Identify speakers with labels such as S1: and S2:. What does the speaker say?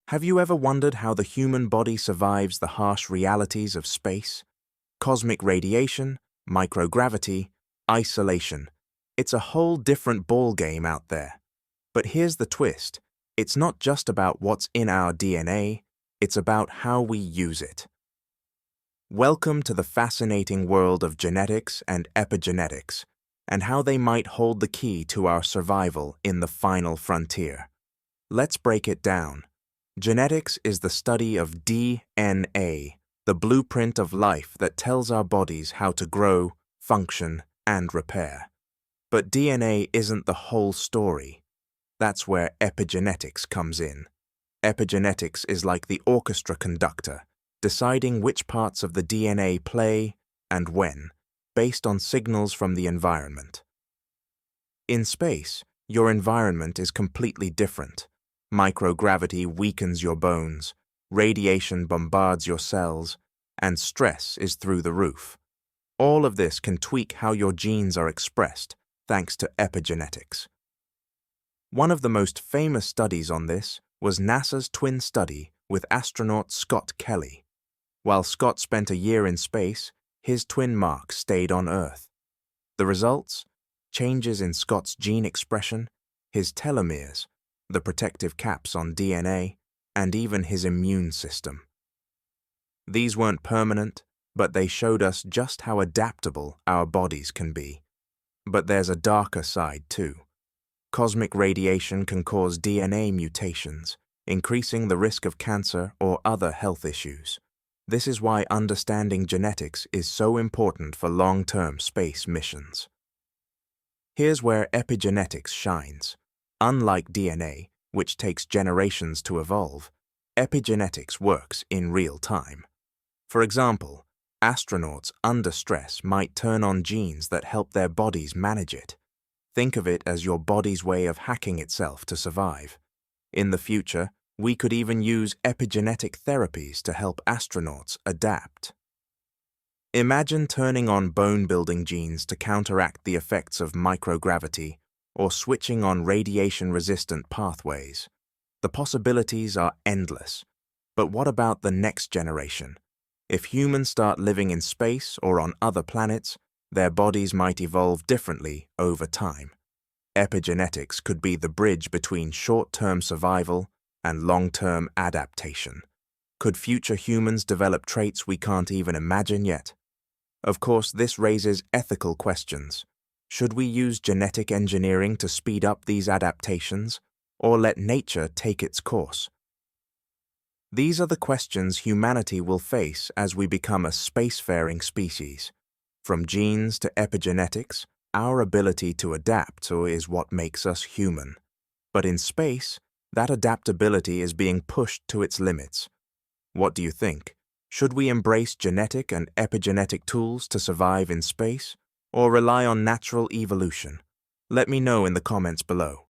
S1: Have you ever wondered how the human body survives the harsh realities of space? Cosmic radiation, microgravity, isolation. It's a whole different ballgame out there. But here's the twist. It's not just about what's in our DNA, it's about how we use it. Welcome to the fascinating world of genetics and epigenetics, and how they might hold the key to our survival in the final frontier. Let's break it down. Genetics is the study of DNA, the blueprint of life that tells our bodies how to grow, function, and repair. But DNA isn't the whole story. That's where epigenetics comes in. Epigenetics is like the orchestra conductor, deciding which parts of the DNA play and when, based on signals from the environment. In space, your environment is completely different. Microgravity weakens your bones, radiation bombards your cells, and stress is through the roof. All of this can tweak how your genes are expressed, thanks to epigenetics. One of the most famous studies on this was NASA's twin study with astronaut Scott Kelly. While Scott spent a year in space, his twin Mark stayed on Earth. The results? Changes in Scott's gene expression, his telomeres, the protective caps on DNA, and even his immune system. These weren't permanent, but they showed us just how adaptable our bodies can be. But there's a darker side too. Cosmic radiation can cause DNA mutations, increasing the risk of cancer or other health issues. This is why understanding genetics is so important for long-term space missions. Here's where epigenetics shines. Unlike DNA, which takes generations to evolve, epigenetics works in real time. For example, astronauts under stress might turn on genes that help their bodies manage it. Think of it as your body's way of hacking itself to survive. In the future, we could even use epigenetic therapies to help astronauts adapt. Imagine turning on bone-building genes to counteract the effects of microgravity or switching on radiation-resistant pathways. The possibilities are endless. But what about the next generation? If humans start living in space or on other planets, their bodies might evolve differently over time. Epigenetics could be the bridge between short-term survival and long-term adaptation. Could future humans develop traits we can't even imagine yet? Of course, this raises ethical questions. Should we use genetic engineering to speed up these adaptations, or let nature take its course? These are the questions humanity will face as we become a spacefaring species. From genes to epigenetics, our ability to adapt is what makes us human. But in space, that adaptability is being pushed to its limits. What do you think? Should we embrace genetic and epigenetic tools to survive in space, or rely on natural evolution? Let me know in the comments below.